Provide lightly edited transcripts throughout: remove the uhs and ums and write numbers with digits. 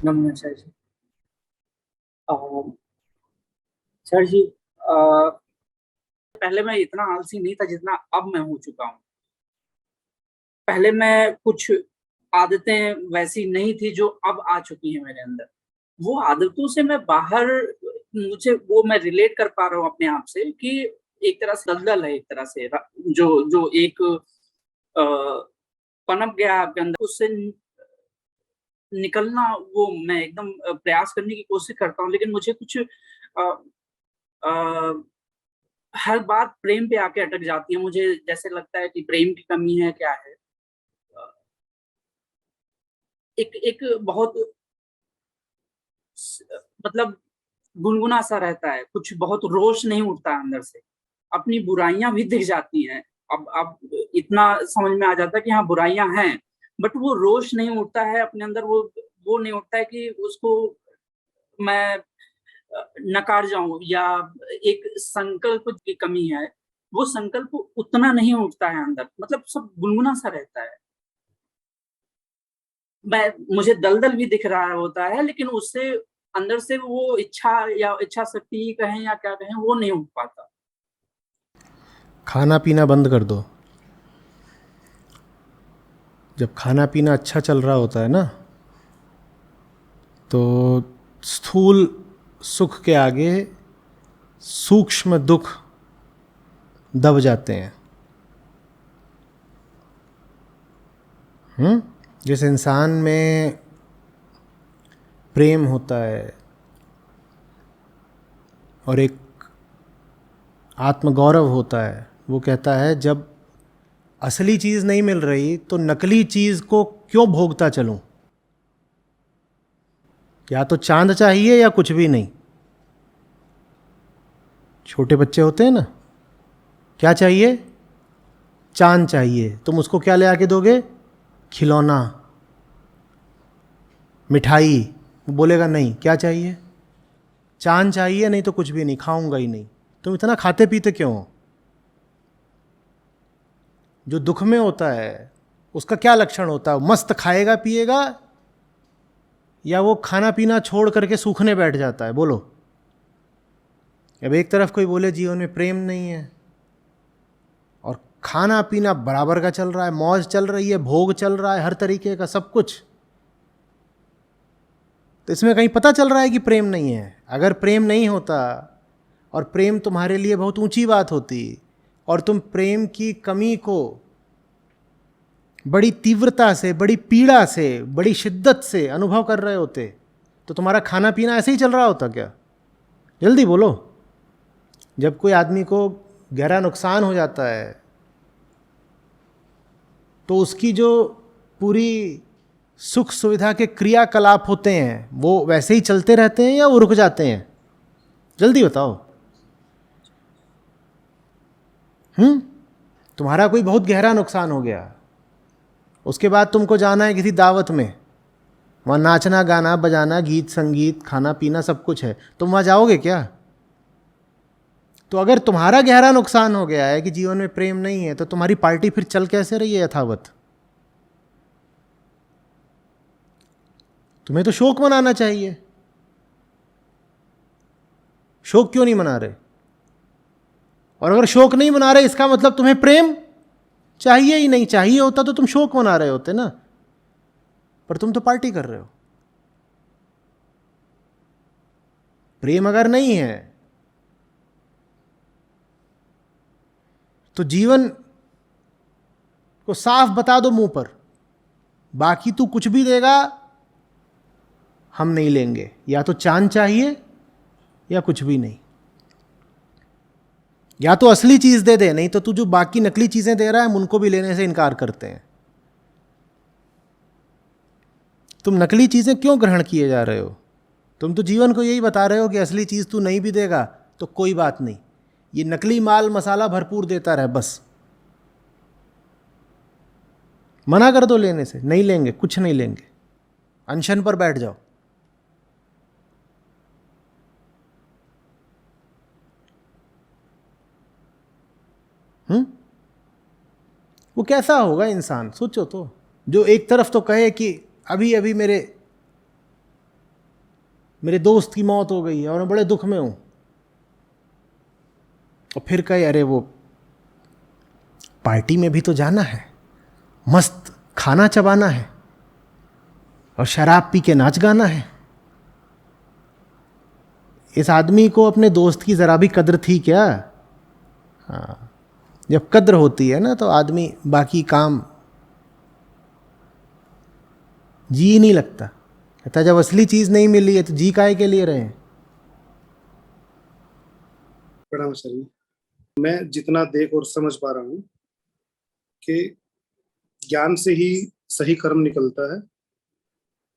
नमन sir जी। अ, sir जी, पहले मैं इतना आलसी नहीं था जितना अब मैं हो चुका हूँ। पहले मैं कुछ आदतें वैसी नहीं थी जो अब आ चुकी हैं मेरे अंदर। वो आदतों से मैं बाहर, मुझे वो मैं रिलेट कर पा रहा हूँ अपने आप से कि एक तरह से दलदल है, एक तरह से जो जो एक अ, पनप गया है आपके अंदर, उससे निकलना, वो मैं एकदम प्रयास करने की कोशिश करता हूँ, लेकिन मुझे कुछ अ, हर बात प्रेम पे आके अटक जाती है। मुझे जैसे लगता है कि प्रेम की कमी है, क्या है? अ, एक एक बहुत स मतलब गुनगुना सा रहता है, कुछ बहुत रोष नहीं उठता है अंदर से। अपनी बुराइयाँ भी दिख जाती हैं। अब इतना समझ में आ जाता है कि हाँ, बुराइयाँ हैं, बट वो रोष नहीं उठता है अपने अंदर, वो नहीं उठता है कि उसको मैं नकार जाऊँ, या एक संकल्प की कमी है, वो संकल्प उतना नहीं उठता है अंदर, मतलब सब गुनगुना सा रहता है। मुझे दलदल भी दिख रहा होता है, लेकिन उससे अंदर से वो इच्छा या इच्छा शक्ति ही कहें या क्या कहें, वो नहीं उठ पाता। खाना पीना बंद कर दो। जब खाना पीना अच्छा चल रहा होता है ना, तो स्थूल सुख के आगे सूक्ष्म दुख दब जाते हैं। जिस इंसान में प्रेम होता है और एक आत्मगौरव होता है, वो कहता है जब असली चीज़ नहीं मिल रही तो नकली चीज़ को क्यों भोगता चलूं। या तो चांद चाहिए या कुछ भी नहीं। छोटे बच्चे होते हैं ना, क्या चाहिए? चांद चाहिए। तुम उसको क्या ले आके दोगे? खिलौना, मिठाई। वो बोलेगा नहीं, क्या चाहिए? चांद चाहिए, नहीं तो कुछ भी नहीं, खाऊंगा ही नहीं। तुम इतना खाते पीते क्यों हो? जो दुख में होता है उसका क्या लक्षण होता है? मस्त खाएगा पिएगा, या वो खाना पीना छोड़ करके सूखने बैठ जाता है? बोलो। अब एक तरफ कोई बोले जीवन में प्रेम नहीं है, और खाना पीना बराबर का चल रहा है, मौज चल रही है, भोग चल रहा है, हर तरीके का सब कुछ, तो इसमें कहीं पता चल रहा है कि प्रेम नहीं है। अगर प्रेम नहीं होता और प्रेम तुम्हारे लिए बहुत ऊंची बात होती, और तुम प्रेम की कमी को बड़ी तीव्रता से, बड़ी पीड़ा से, बड़ी शिद्दत से अनुभव कर रहे होते, तो तुम्हारा खाना पीना ऐसे ही चल रहा होता क्या? जल्दी बोलो। जब कोई आदमी को गहरा नुकसान हो जाता है, तो उसकी जो पूरी सुख सुविधा के क्रियाकलाप होते हैं वो वैसे ही चलते रहते हैं या वो रुक जाते हैं? जल्दी बताओ। तुम्हारा कोई बहुत गहरा नुकसान हो गया, उसके बाद तुमको जाना है किसी दावत में, वहाँ नाचना गाना बजाना गीत संगीत खाना पीना सब कुछ है, तुम वहाँ जाओगे क्या? तो अगर तुम्हारा गहरा नुकसान हो गया है कि जीवन में प्रेम नहीं है, तो तुम्हारी पार्टी फिर चल कैसे रही है यथावत? तुम्हें तो शोक मनाना चाहिए। शोक क्यों नहीं मना रहे? और अगर शोक नहीं मना रहे, इसका मतलब तुम्हें प्रेम चाहिए ही नहीं। चाहिए होता तो तुम शोक मना रहे होते ना, पर तुम तो पार्टी कर रहे हो। प्रेम अगर नहीं है तो जीवन को साफ बता दो मुंह पर, बाकी तू कुछ भी देगा हम नहीं लेंगे। या तो चांद चाहिए या कुछ भी नहीं। या तो असली चीज दे दे, नहीं तो तू जो बाकी नकली चीजें दे रहा है हम उनको भी लेने से इनकार करते हैं। तुम नकली चीजें क्यों ग्रहण किए जा रहे हो? तुम तो जीवन को यही बता रहे हो कि असली चीज तू नहीं भी देगा तो कोई बात नहीं, ये नकली माल मसाला भरपूर देता रहे बस। मना कर दो लेने से, नहीं लेंगे, कुछ नहीं लेंगे, अनशन पर बैठ जाओ। वो कैसा होगा इंसान, सोचो तो। जो एक तरफ तो कहे कि अभी अभी मेरे मेरे दोस्त की मौत हो गई है और मैं बड़े दुख में हूं, और फिर कहे अरे वो पार्टी में भी तो जाना है, मस्त खाना चबाना है और शराब पी के नाच गाना है। इस आदमी को अपने दोस्त की जरा भी कद्र थी क्या? हाँ, जब कद्र होती है ना तो आदमी बाकी काम जी नहीं लगता। कहता जब असली चीज नहीं मिली है तो जी काहे के लिए रहे हैं? प्रणाम सर जी। मैं जितना देख और समझ पा रहा हूँ कि ज्ञान से ही सही कर्म निकलता है,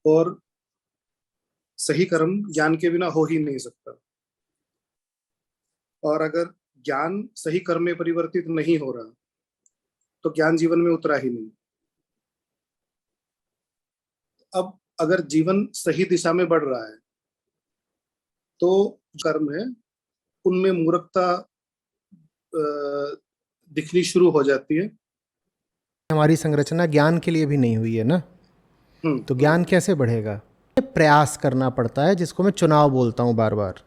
और सही कर्म ज्ञान के बिना हो ही नहीं सकता। और अगर ज्ञान सही कर्म में परिवर्तित नहीं हो रहा तो ज्ञान जीवन में उतरा ही नहीं। अब अगर जीवन सही दिशा में बढ़ रहा है तो कर्म है उनमें मूर्खता दिखनी शुरू हो जाती है। हमारी संरचना ज्ञान के लिए भी नहीं हुई है ना, तो ज्ञान कैसे बढ़ेगा? प्रयास करना पड़ता है, जिसको मैं चुनाव बोलता हूँ बार बार।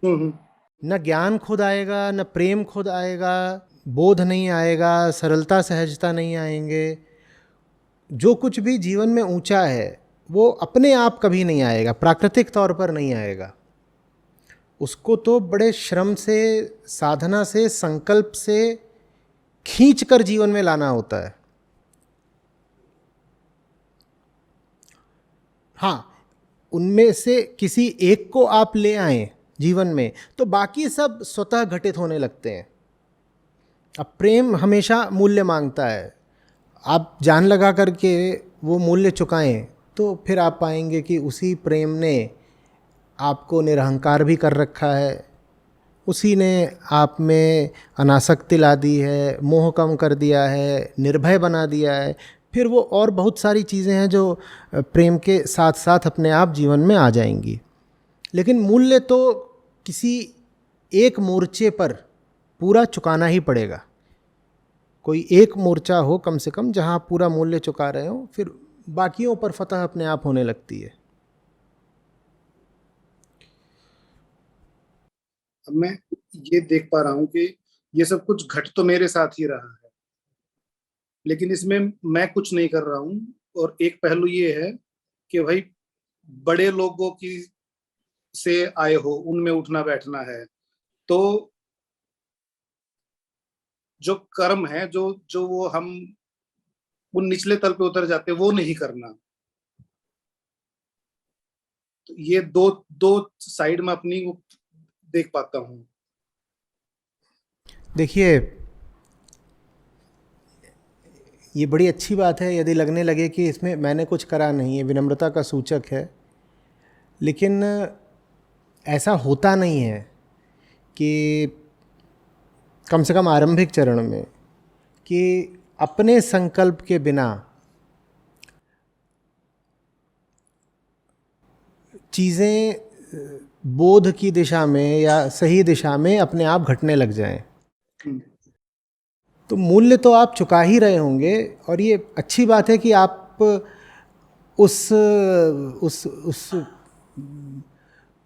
न ज्ञान खुद आएगा, न प्रेम खुद आएगा, बोध नहीं आएगा, सरलता सहजता नहीं आएंगे। जो कुछ भी जीवन में ऊंचा है वो अपने आप कभी नहीं आएगा, प्राकृतिक तौर पर नहीं आएगा। उसको तो बड़े श्रम से, साधना से, संकल्प से खींच कर जीवन में लाना होता है। हाँ, उनमें से किसी एक को आप ले आए जीवन में तो बाकी सब स्वतः घटित होने लगते हैं। अब प्रेम हमेशा मूल्य मांगता है। आप जान लगा करके वो मूल्य चुकाएं तो फिर आप पाएंगे कि उसी प्रेम ने आपको निरहंकार भी कर रखा है, उसी ने आप में अनासक्ति ला दी है, मोह कम कर दिया है, निर्भय बना दिया है। फिर वो और बहुत सारी चीज़ें हैं जो प्रेम के साथ साथ अपने आप जीवन में आ जाएंगी। लेकिन मूल्य तो किसी एक मोर्चे पर पूरा चुकाना ही पड़ेगा। कोई एक मोर्चा हो कम से कम जहाँ पूरा मूल्य चुका रहे हो, फिर बाकियों पर फतह अपने आप होने लगती है। अब मैं ये देख पा रहा हूँ कि ये सब कुछ घट तो मेरे साथ ही रहा है, लेकिन इसमें मैं कुछ नहीं कर रहा हूँ। और एक पहलू ये है कि भाई बड़े लोगों की से आए हो, उनमें उठना बैठना है, तो जो कर्म है, जो जो वो हम उन निचले तल पे उतर जाते हैं, वो नहीं करना। तो ये दो दो साइड में अपनी वो देख पाता हूँ। देखिए, ये बड़ी अच्छी बात है यदि लगने लगे कि इसमें मैंने कुछ करा नहीं है, विनम्रता का सूचक है। लेकिन ऐसा होता नहीं है कि कम से कम आरंभिक चरण में कि अपने संकल्प के बिना चीज़ें बोध की दिशा में या सही दिशा में अपने आप घटने लग जाएं। तो मूल्य तो आप चुका ही रहे होंगे, और ये अच्छी बात है कि आप उस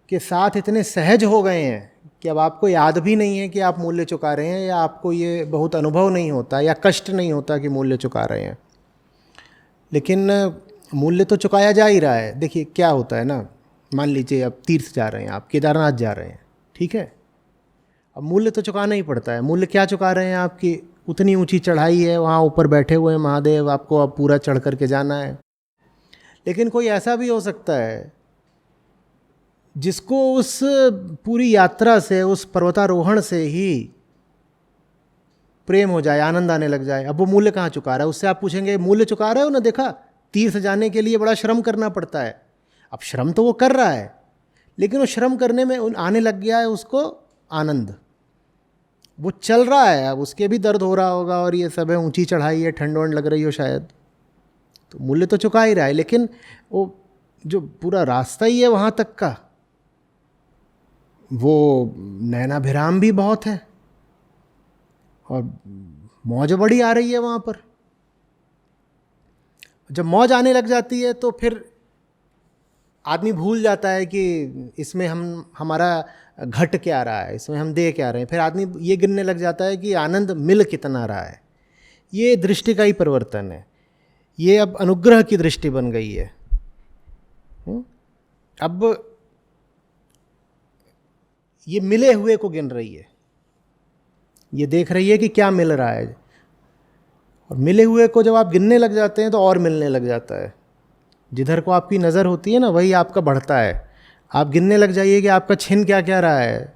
के साथ इतने सहज हो गए हैं कि अब आपको याद भी नहीं है कि आप मूल्य चुका रहे हैं, या आपको ये बहुत अनुभव नहीं होता या कष्ट नहीं होता कि मूल्य चुका रहे हैं। लेकिन मूल्य तो चुकाया जा ही रहा है। देखिए क्या होता है ना, मान लीजिए अब तीर्थ जा रहे हैं, आप केदारनाथ जा रहे हैं, ठीक है। अब मूल्य तो चुकाना ही पड़ता है। मूल्य क्या चुका रहे हैं? आपकी उतनी ऊंची चढ़ाई है, वहाँ ऊपर बैठे हुए हैं महादेव, आपको अब पूरा चढ़ करके जाना है। लेकिन कोई ऐसा भी हो सकता है जिसको उस पूरी यात्रा से, उस पर्वतारोहण से ही प्रेम हो जाए, आनंद आने लग जाए। अब वो मूल्य कहाँ चुका रहा है? उससे आप पूछेंगे मूल्य चुका रहे हो ना? देखा, तीर्थ जाने के लिए बड़ा श्रम करना पड़ता है। अब श्रम तो वो कर रहा है, लेकिन वो श्रम करने में आने लग गया है उसको आनंद। वो चल रहा है, अब उसके भी दर्द हो रहा होगा और ये सब है, ऊंची चढ़ाई है, ठंड वंड लग रही हो शायद, तो मूल्य तो चुका ही रहा है। लेकिन वो जो पूरा रास्ता ही है वहाँ तक का, वो नैनाभिराम भी बहुत है और मौज बड़ी आ रही है वहाँ पर। जब मौज आने लग जाती है तो फिर आदमी भूल जाता है कि इसमें हमारा घट क्या रहा है, इसमें हम दे क्या रहे हैं। फिर आदमी ये गिनने लग जाता है कि आनंद मिल कितना रहा है। ये दृष्टि का ही परिवर्तन है। ये अब अनुग्रह की दृष्टि बन गई है। अब ये मिले हुए को गिन रही है, ये देख रही है कि क्या मिल रहा है। और मिले हुए को जब आप गिनने लग जाते हैं तो और मिलने लग जाता है। जिधर को आपकी नज़र होती है ना, वही आपका बढ़ता है। आप गिनने लग जाइए कि आपका छिन क्या क्या रहा है।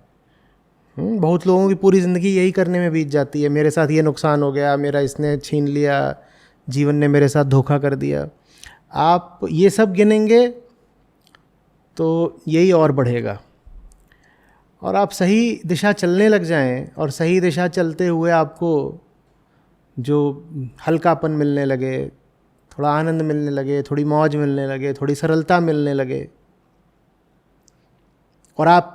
बहुत लोगों की पूरी ज़िंदगी यही करने में बीत जाती है, मेरे साथ ये नुकसान हो गया, मेरा इसने छीन लिया, जीवन ने मेरे साथ धोखा कर दिया। आप ये सब गिनेंगे तो यही और बढ़ेगा। और आप सही दिशा चलने लग जाएं, और सही दिशा चलते हुए आपको जो हल्कापन मिलने लगे, थोड़ा आनंद मिलने लगे, थोड़ी मौज मिलने लगे, थोड़ी सरलता मिलने लगे, और आप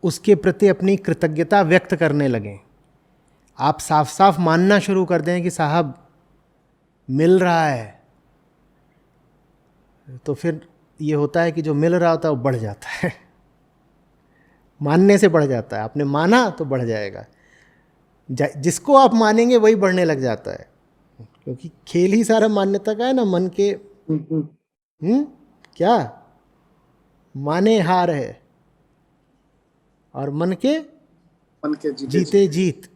उसके प्रति अपनी कृतज्ञता व्यक्त करने लगें, आप साफ साफ मानना शुरू कर दें कि साहब मिल रहा है, तो फिर ये होता है कि जो मिल रहा होता है वो बढ़ जाता है। मानने से बढ़ जाता है। आपने माना तो बढ़ जाएगा। जिसको आप मानेंगे वही बढ़ने लग जाता है, क्योंकि खेल ही सारा मान्यता का है ना। मन के क्या माने हार है, और मन के जीते जीत।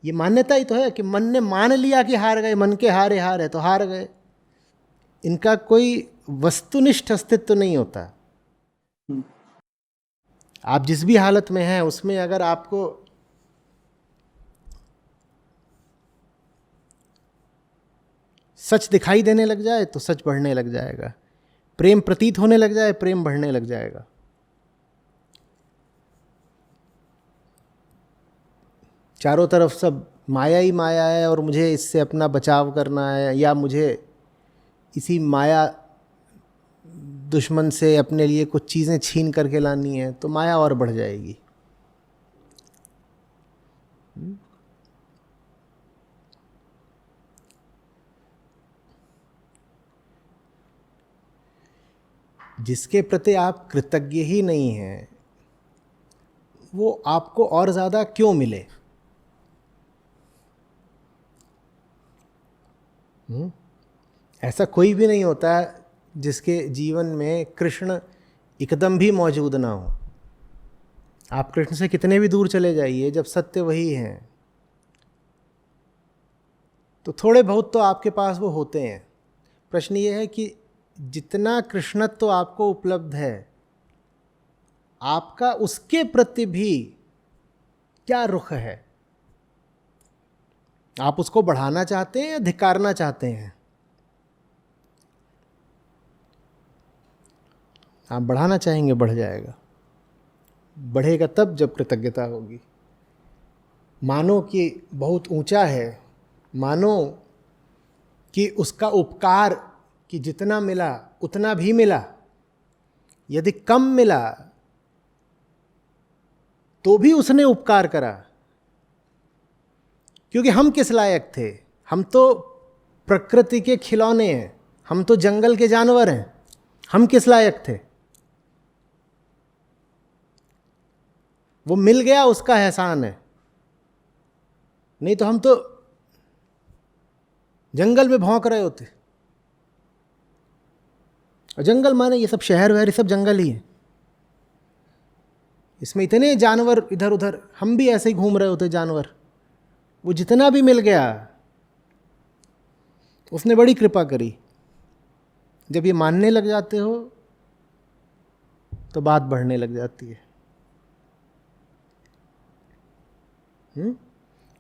ये मान्यता ही तो है कि मन ने मान लिया कि हार गए, मन के हारे हार है तो हार गए। इनका कोई वस्तुनिष्ठ अस्तित्व नहीं होता। आप जिस भी हालत में हैं उसमें अगर आपको सच दिखाई देने लग जाए तो सच बढ़ने लग जाएगा। प्रेम प्रतीत होने लग जाए, प्रेम बढ़ने लग जाएगा। चारों तरफ सब माया ही माया है, और मुझे इससे अपना बचाव करना है, या मुझे इसी माया दुश्मन से अपने लिए कुछ चीज़ें छीन करके लानी है, तो माया और बढ़ जाएगी। जिसके प्रति आप कृतज्ञ ही नहीं हैं, वो आपको और ज़्यादा क्यों मिले? ऐसा कोई भी नहीं होता जिसके जीवन में कृष्ण एकदम भी मौजूद ना हो। आप कृष्ण से कितने भी दूर चले जाइए, जब सत्य वही है तो थोड़े बहुत तो आपके पास वो होते हैं। प्रश्न ये है कि जितना कृष्णत्व आपको उपलब्ध है, आपका उसके प्रति भी क्या रुख है? आप उसको बढ़ाना चाहते हैं या धिक्कारना चाहते हैं? आप बढ़ाना चाहेंगे, बढ़ जाएगा। बढ़ेगा तब जब कृतज्ञता होगी। मानो कि बहुत ऊंचा है, मानो कि उसका उपकार कि जितना मिला उतना भी मिला, यदि कम मिला तो भी उसने उपकार करा। क्योंकि हम किस लायक थे? हम तो प्रकृति के खिलौने हैं, हम तो जंगल के जानवर हैं। हम किस लायक थे? वो मिल गया, उसका एहसान है। नहीं तो हम तो जंगल में भौंक रहे होते। और जंगल माने ये सब शहर वहर, ये सब जंगल ही है। इसमें इतने जानवर इधर उधर, हम भी ऐसे ही घूम रहे होते जानवर। वो जितना भी मिल गया, उसने बड़ी कृपा करी। जब ये मानने लग जाते हो तो बात बढ़ने लग जाती है।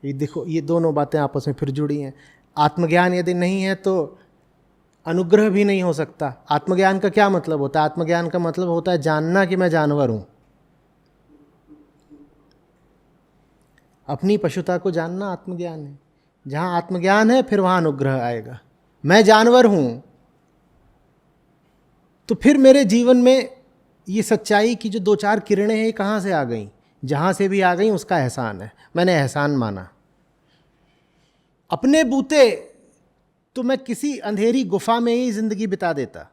ये देखो, ये दोनों बातें आपस में फिर जुड़ी हैं। आत्मज्ञान यदि नहीं है तो अनुग्रह भी नहीं हो सकता। आत्मज्ञान का क्या मतलब होता है? आत्मज्ञान का मतलब होता है जानना कि मैं जानवर हूं। अपनी पशुता को जानना आत्मज्ञान है। जहां आत्मज्ञान है फिर वहां अनुग्रह आएगा। मैं जानवर हूं तो फिर मेरे जीवन में ये सच्चाई की जो दो चार किरणें हैं, कहां से आ गई? जहां से भी आ गई उसका एहसान है। मैंने एहसान माना। अपने बूते तो मैं किसी अंधेरी गुफा में ही जिंदगी बिता देता।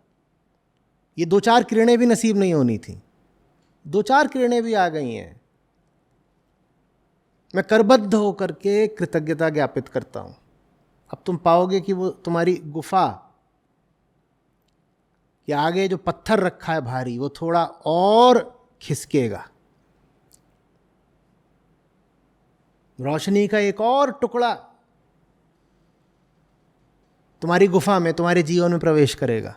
ये 2-4 किरणें भी नसीब नहीं होनी थी, 2-4 किरणें भी आ गई हैं। मैं करबद्ध होकर के कृतज्ञता ज्ञापित करता हूं। अब तुम पाओगे कि वो तुम्हारी गुफा के आगे जो पत्थर रखा है भारी, वो थोड़ा और खिसकेगा, रोशनी का एक और टुकड़ा तुम्हारी गुफा में, तुम्हारे जीवन में प्रवेश करेगा।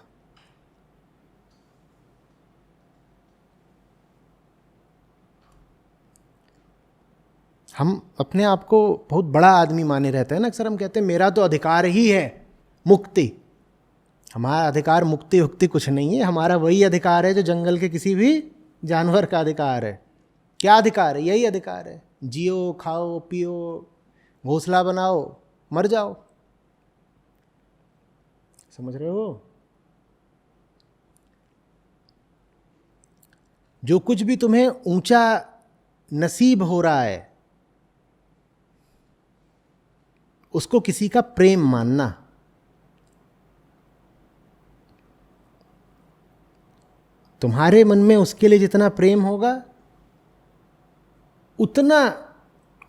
हम अपने आप को बहुत बड़ा आदमी माने रहते हैं ना, अक्सर हम कहते हैं मेरा तो अधिकार ही है मुक्ति। हमारा अधिकार मुक्ति हुक्ति कुछ नहीं है, हमारा वही अधिकार है जो जंगल के किसी भी जानवर का अधिकार है। क्या अधिकार है? यही अधिकार है, जियो, खाओ, पियो, घोंसला बनाओ, मर जाओ। समझ रहे हो? जो कुछ भी तुम्हें ऊंचा नसीब हो रहा है उसको किसी का प्रेम मानना। तुम्हारे मन में उसके लिए जितना प्रेम होगा उतना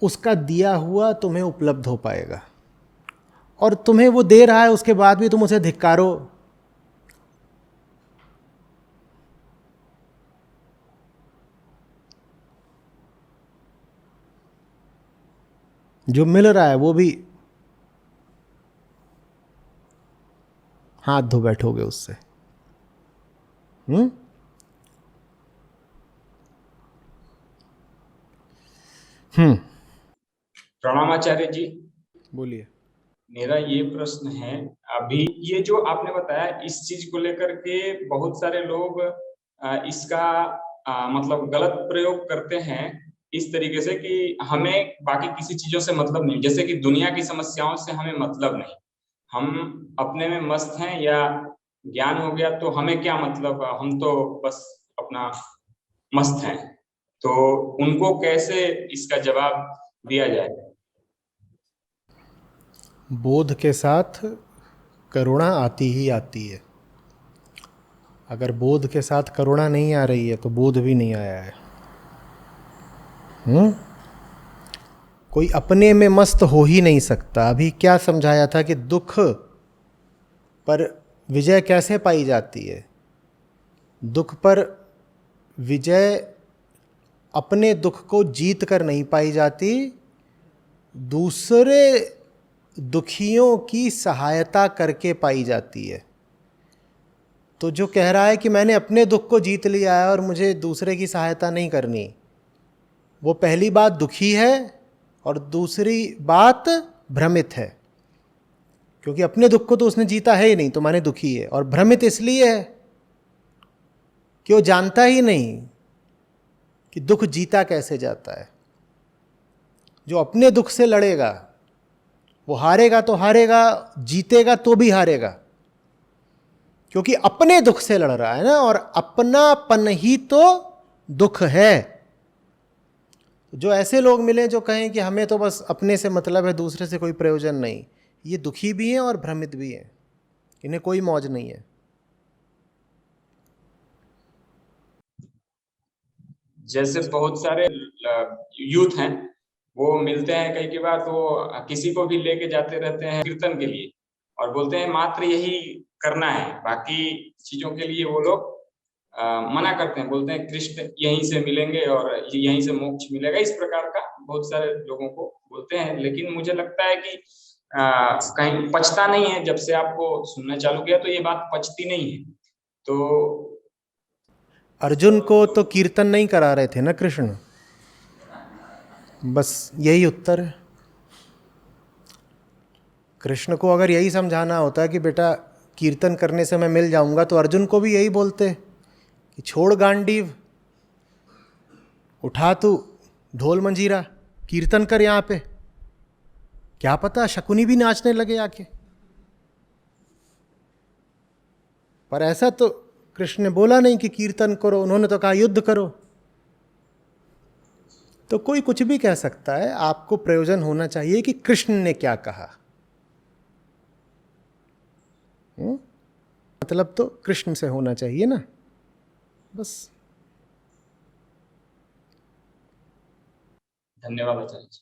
उसका दिया हुआ तुम्हें उपलब्ध हो पाएगा। और तुम्हें वो दे रहा है, उसके बाद भी तुम उसे धिक्कारो, जो मिल रहा है वो भी हाथ धो बैठोगे उससे। प्रणामाचार्य जी। बोलिए। मेरा ये प्रश्न है, अभी ये जो आपने बताया इस चीज को लेकर के बहुत सारे लोग इसका मतलब गलत प्रयोग करते हैं इस तरीके से कि हमें बाकी किसी चीजों से मतलब नहीं, जैसे कि दुनिया की समस्याओं से हमें मतलब नहीं, हम अपने में मस्त हैं, या ज्ञान हो गया तो हमें क्या मतलब, हम तो बस अपना मस्त हैं। तो उनको कैसे इसका जवाब दिया जाए? बोध के साथ करुणा आती ही आती है। अगर बोध के साथ करुणा नहीं आ रही है तो बोध भी नहीं आया है। कोई अपने में मस्त हो ही नहीं सकता। अभी क्या समझाया था कि दुख पर विजय कैसे पाई जाती है? दुख पर विजय अपने दुख को जीत कर नहीं पाई जाती, दूसरे दुखियों की सहायता करके पाई जाती है। तो जो कह रहा है कि मैंने अपने दुख को जीत लिया है और मुझे दूसरे की सहायता नहीं करनी, वो पहली बात दुखी है और दूसरी बात भ्रमित है, क्योंकि अपने दुख को तो उसने जीता है ही नहीं, तो माने दुखी है। और भ्रमित इसलिए है कि वो जानता ही नहीं कि दुख जीता कैसे जाता है। जो अपने दुख से लड़ेगा वो हारेगा तो हारेगा, जीतेगा तो भी हारेगा, क्योंकि अपने दुख से लड़ रहा है ना, और अपनापन ही तो दुख है। जो ऐसे लोग मिले जो कहें कि हमें तो बस अपने से मतलब है, दूसरे से कोई प्रयोजन नहीं, ये दुखी भी हैं और भ्रमित भी हैं, इन्हें कोई मौज नहीं है। जैसे बहुत सारे यूथ हैं, वो मिलते हैं कई की बार, तो वो किसी को भी लेके जाते रहते हैं कीर्तन के लिए और बोलते हैं मात्र यही करना है, बाकी चीजों के लिए वो लोग मना करते हैं, बोलते हैं कृष्ण यहीं से मिलेंगे और यहीं से मोक्ष मिलेगा, इस प्रकार का बहुत सारे लोगों को बोलते हैं। लेकिन मुझे लगता है कि कहीं पचता नहीं है, जब से आपको सुनना चालू किया तो ये बात पचती नहीं है। तो अर्जुन को तो कीर्तन नहीं करा रहे थे ना कृष्ण, बस यही उत्तर है। कृष्ण को अगर यही समझाना होता है कि बेटा कीर्तन करने से मैं मिल जाऊंगा, तो अर्जुन को भी यही बोलते कि छोड़ गांडीव, उठा तू ढोल मंजीरा, कीर्तन कर यहाँ पे। क्या पता शकुनी भी नाचने लगे आके। पर ऐसा तो कृष्ण ने बोला नहीं कि कीर्तन करो, उन्होंने तो कहा युद्ध करो। तो कोई कुछ भी कह सकता है, आपको प्रयोजन होना चाहिए कि कृष्ण ने क्या कहा। मतलब तो कृष्ण से होना चाहिए ना। बस। धन्यवाद आचार्य जी।